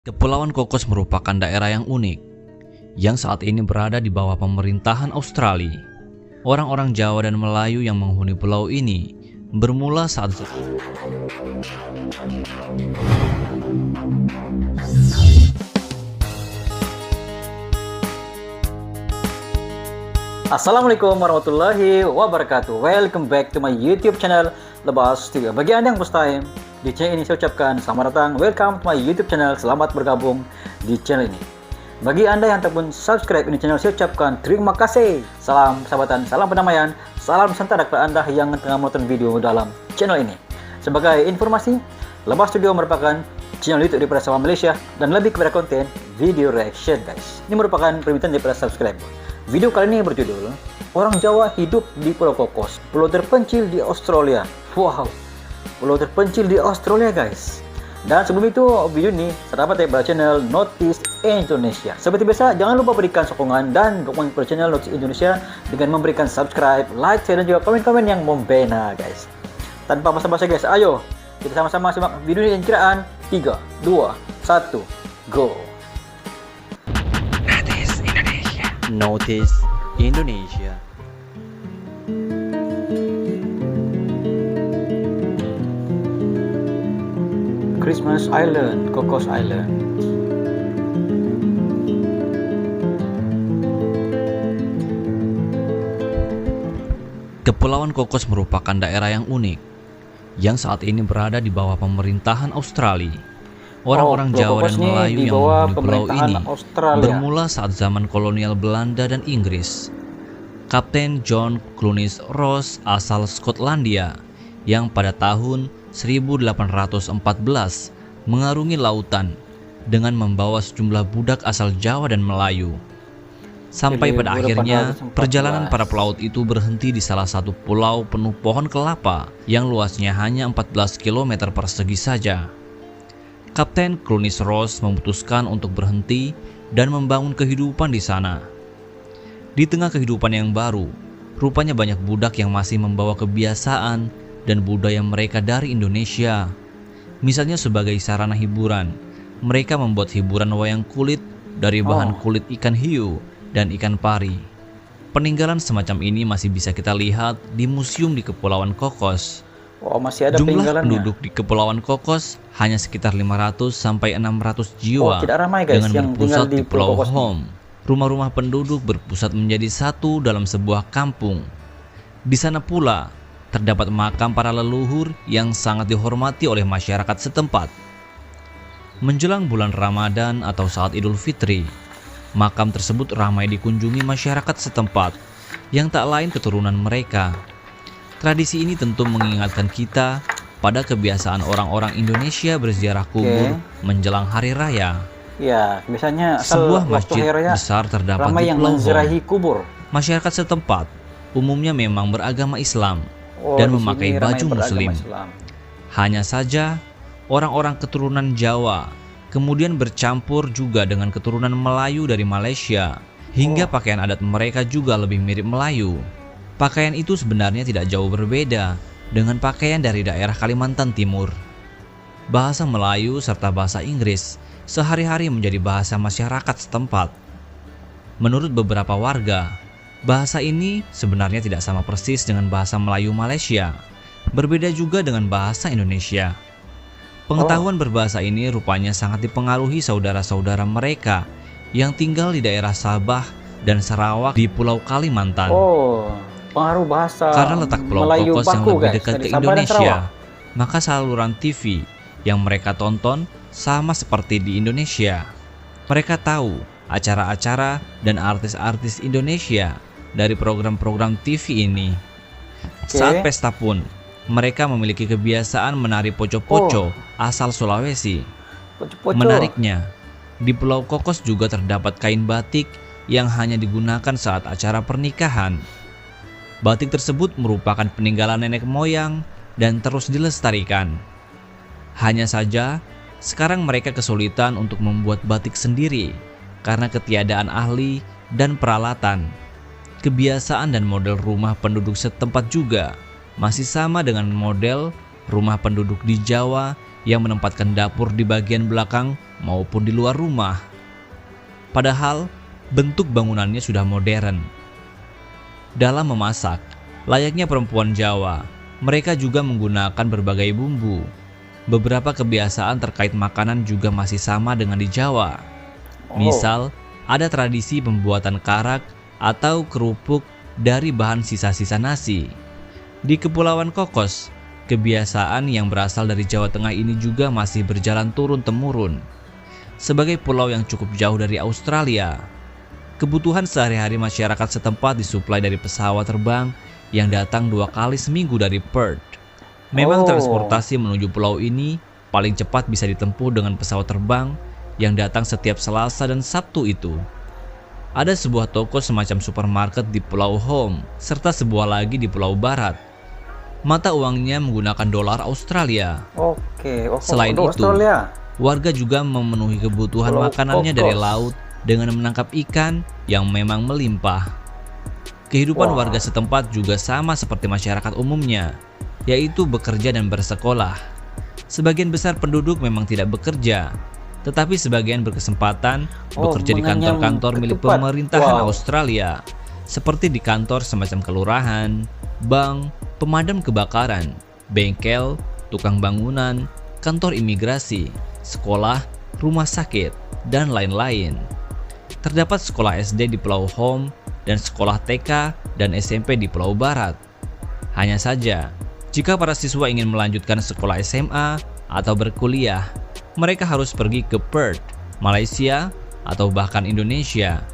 Kepulauan Cocos merupakan daerah yang unik, yang saat ini berada di bawah pemerintahan Australia. Orang-orang Jawa dan Melayu yang menghuni pulau ini bermula saat Assalamualaikum warahmatullahi wabarakatuh. Welcome back to my YouTube channel Lebas TV. Bagi Anda yang first time di channel ini, saya ucapkan selamat datang, welcome to my YouTube channel. Selamat bergabung di channel ini. Bagi Anda yang ataupun subscribe ini channel, saya ucapkan terima kasih. Salam persahabatan, salam perdamaian, salam Nusantara kepada Anda yang tengah menonton video dalam channel ini. Sebagai informasi, Lebas Studio merupakan channel YouTube daripada Sabah Malaysia dan lebih kepada konten video reaction, guys. Ini merupakan permintaan daripada subscriber. Video kali ini berjudul Orang Jawa Hidup di Pulau Cocos, pulau terpencil di Australia. Wow, pulau terpencil di Australia, guys. Dan sebelum itu, video ini terdapat dari channel Notice Indonesia. Seperti biasa, jangan lupa berikan sokongan dan dukungan kepada channel Notice Indonesia dengan memberikan subscribe, like, share, dan juga komen-komen yang membina, guys. Tanpa basa-basi, guys, ayo kita sama-sama simak video ini. Kiraan 3, 2, 1, go. Notice Indonesia. Christmas Island, Cocos Island. Kepulauan Cocos merupakan daerah yang unik, yang saat ini berada di bawah pemerintahan Australia. Orang-orang Jawa dan Melayu yang menghuni pulau ini bermula saat zaman kolonial Belanda dan Inggris. Kapten John Clunies Ross asal Skotlandia yang pada tahun 1814 mengarungi lautan dengan membawa sejumlah budak asal Jawa dan Melayu. Sampai pada akhirnya perjalanan para pelaut itu berhenti di salah satu pulau penuh pohon kelapa yang luasnya hanya 14 km persegi saja. Kapten Clunies Ross memutuskan untuk berhenti dan membangun kehidupan di sana. Di tengah kehidupan yang baru, rupanya banyak budak yang masih membawa kebiasaan dan budaya mereka dari Indonesia. Misalnya sebagai sarana hiburan, mereka membuat hiburan wayang kulit dari bahan kulit ikan hiu dan ikan pari. Peninggalan semacam ini masih bisa kita lihat di museum di Kepulauan Cocos. Masih ada jumlah penduduk di Kepulauan Cocos hanya sekitar 500 sampai 600 jiwa, tidak ramai, guys, dengan yang berpusat di di Pulau Cocos Home. Rumah-rumah penduduk berpusat menjadi satu dalam sebuah kampung. Di sana pula terdapat makam para leluhur yang sangat dihormati oleh masyarakat setempat. Menjelang bulan Ramadan atau saat Idul Fitri, makam tersebut ramai dikunjungi masyarakat setempat yang tak lain keturunan mereka. Tradisi ini tentu mengingatkan kita pada kebiasaan orang-orang Indonesia berziarah kubur menjelang hari raya. Ya, biasanya sebuah masjid besar terdapat di Pulau kubur. Masyarakat setempat umumnya memang beragama Islam dan memakai baju Muslim. Hanya saja orang-orang keturunan Jawa kemudian bercampur juga dengan keturunan Melayu dari Malaysia, hingga pakaian adat mereka juga lebih mirip Melayu. Pakaian itu sebenarnya tidak jauh berbeda dengan pakaian dari daerah Kalimantan Timur. Bahasa Melayu serta bahasa Inggris sehari-hari menjadi bahasa masyarakat setempat. Menurut beberapa warga, bahasa ini sebenarnya tidak sama persis dengan bahasa Melayu Malaysia. Berbeda juga dengan bahasa Indonesia. Pengetahuan berbahasa ini rupanya sangat dipengaruhi saudara-saudara mereka yang tinggal di daerah Sabah dan Sarawak di Pulau Kalimantan. Pengaruh bahasa karena letak Pulau Melayu Cocos yang lebih dekat ke Indonesia, maka saluran TV yang mereka tonton sama seperti di Indonesia. Mereka tahu acara-acara dan artis-artis Indonesia dari program-program TV ini. Saat pesta pun, mereka memiliki kebiasaan menari poco-poco asal Sulawesi. Menariknya, di Pulau Cocos juga terdapat kain batik yang hanya digunakan saat acara pernikahan. Batik tersebut merupakan peninggalan nenek moyang dan terus dilestarikan. Hanya saja, sekarang mereka kesulitan untuk membuat batik sendiri karena ketiadaan ahli dan peralatan. Kebiasaan dan model rumah penduduk setempat juga masih sama dengan model rumah penduduk di Jawa yang menempatkan dapur di bagian belakang maupun di luar rumah. Padahal bentuk bangunannya sudah modern. Dalam memasak, layaknya perempuan Jawa, mereka juga menggunakan berbagai bumbu. Beberapa kebiasaan terkait makanan juga masih sama dengan di Jawa. Misal, ada tradisi pembuatan karak atau kerupuk dari bahan sisa-sisa nasi. Di Kepulauan Kokos, kebiasaan yang berasal dari Jawa Tengah ini juga masih berjalan turun-temurun. Sebagai pulau yang cukup jauh dari Australia, kebutuhan sehari-hari masyarakat setempat disuplai dari pesawat terbang yang datang 2 kali seminggu dari Perth. Memang transportasi menuju pulau ini paling cepat bisa ditempuh dengan pesawat terbang yang datang setiap Selasa dan Sabtu itu. Ada sebuah toko semacam supermarket di Pulau Home, serta sebuah lagi di Pulau Barat. Mata uangnya menggunakan dolar Australia. Selain itu, warga juga memenuhi kebutuhan makanannya dari laut dengan menangkap ikan yang memang melimpah. Kehidupan warga setempat juga sama seperti masyarakat umumnya, yaitu bekerja dan bersekolah. Sebagian besar penduduk memang tidak bekerja, tetapi sebagian berkesempatan bekerja di kantor-kantor milik pemerintahan Australia, seperti di kantor semacam kelurahan, bank, pemadam kebakaran, bengkel, tukang bangunan, kantor imigrasi, sekolah, rumah sakit, dan lain-lain. Terdapat sekolah SD di Pulau Home dan sekolah TK dan SMP di Pulau Barat. Hanya saja, jika para siswa ingin melanjutkan sekolah SMA atau berkuliah, mereka harus pergi ke Perth, Malaysia, atau bahkan Indonesia.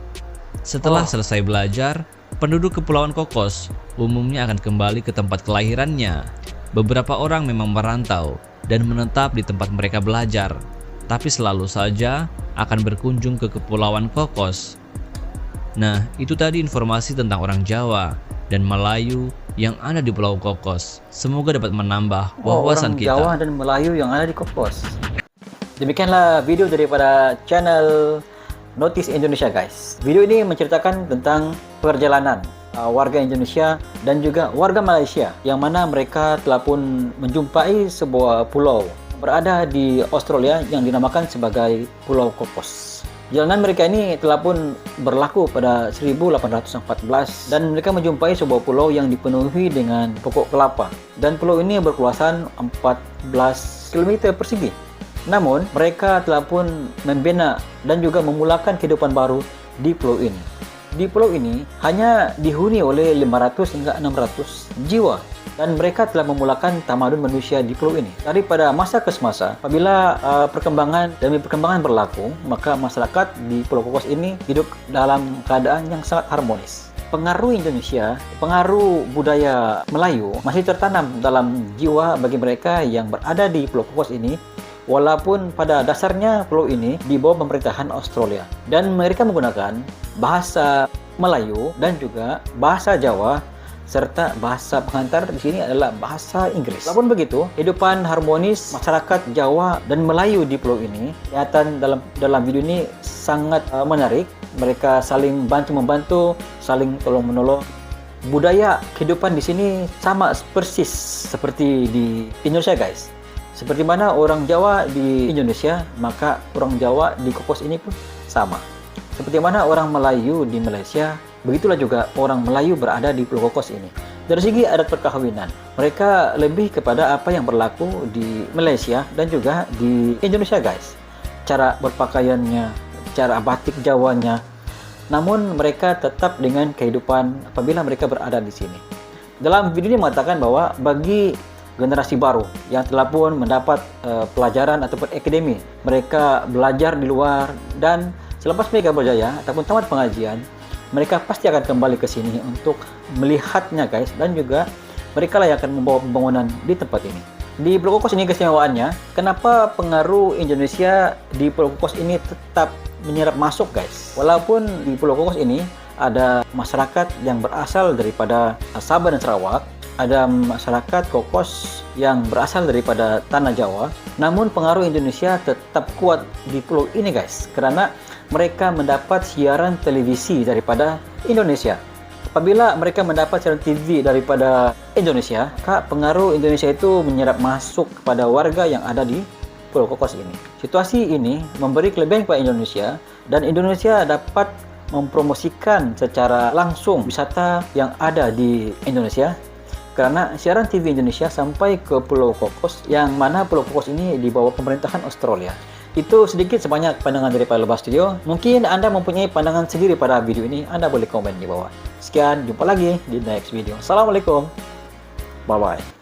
Setelah selesai belajar, penduduk Kepulauan Kokos umumnya akan kembali ke tempat kelahirannya. Beberapa orang memang merantau dan menetap di tempat mereka belajar, tapi selalu saja akan berkunjung ke Kepulauan Kokos. Nah, itu tadi informasi tentang orang Jawa dan Melayu yang ada di Pulau Kokos. Semoga dapat menambah wawasan kita. Orang Jawa dan Melayu yang ada di Kokos. Demikianlah video daripada channel Notice Indonesia, guys. Video ini menceritakan tentang perjalanan warga Indonesia dan juga warga Malaysia, yang mana mereka telah pun menjumpai sebuah pulau berada di Australia yang dinamakan sebagai Pulau Kokos. Jalanan mereka ini telah pun berlaku pada 1814 dan mereka menjumpai sebuah pulau yang dipenuhi dengan pokok kelapa, dan pulau ini berluasan 14 km persegi. Namun, mereka telah pun membina dan juga memulakan kehidupan baru di pulau ini. Di pulau ini hanya dihuni oleh 500 hingga 600 jiwa, dan mereka telah memulakan tamadun manusia di pulau ini. Daripada masa ke semasa, apabila perkembangan demi perkembangan berlaku, maka masyarakat di Pulau Kokos ini hidup dalam keadaan yang sangat harmonis. Pengaruh Indonesia, pengaruh budaya Melayu masih tertanam dalam jiwa bagi mereka yang berada di Pulau Kokos ini, walaupun pada dasarnya pulau ini di bawah pemerintahan Australia, dan mereka menggunakan bahasa Melayu dan juga bahasa Jawa, serta bahasa pengantar di sini adalah bahasa Inggris. Walaupun begitu, kehidupan harmonis masyarakat Jawa dan Melayu di pulau ini kelihatan dalam video ini sangat menarik. Mereka saling bantu-membantu, saling tolong-menolong. Budaya kehidupan di sini sama persis seperti di Indonesia, guys. Seperti mana orang Jawa di Indonesia, maka orang Jawa di Kokos ini pun sama. Seperti mana orang Melayu di Malaysia, begitulah juga orang Melayu berada di Pulau Kokos ini. Dari segi adat perkawinan, mereka lebih kepada apa yang berlaku di Malaysia dan juga di Indonesia, guys. Cara berpakaiannya, cara batik Jawanya. Namun mereka tetap dengan kehidupan apabila mereka berada di sini. Dalam video ini mengatakan bahwa bagi generasi baru yang telah pun mendapat pelajaran ataupun akademi, mereka belajar di luar, dan selepas mereka berjaya ataupun tamat pengajian, mereka pasti akan kembali ke sini untuk melihatnya, guys, dan juga mereka lah yang akan membawa pembangunan di tempat ini. Di Pulau Kokos ini keistimewaannya, kenapa pengaruh Indonesia di Pulau Kokos ini tetap menyerap masuk, guys. Walaupun di Pulau Kokos ini ada masyarakat yang berasal daripada Sabah dan Sarawak, ada masyarakat Kokos yang berasal daripada Tanah Jawa, namun pengaruh Indonesia tetap kuat di pulau ini, guys, karena mereka mendapat siaran televisi daripada Indonesia. Apabila mereka mendapat siaran TV daripada Indonesia, maka pengaruh Indonesia itu menyerap masuk kepada warga yang ada di Pulau Kokos ini. Situasi ini memberi kelebihan kepada Indonesia, dan Indonesia dapat mempromosikan secara langsung wisata yang ada di Indonesia karena siaran TV Indonesia sampai ke Pulau Kokos, yang mana Pulau Kokos ini di bawah pemerintahan Australia. Itu sedikit sebanyak pandangan daripada Lebah Studio. Mungkin Anda mempunyai pandangan sendiri pada video ini, Anda boleh komen di bawah. Sekian, jumpa lagi di next video. Assalamualaikum. Bye-bye.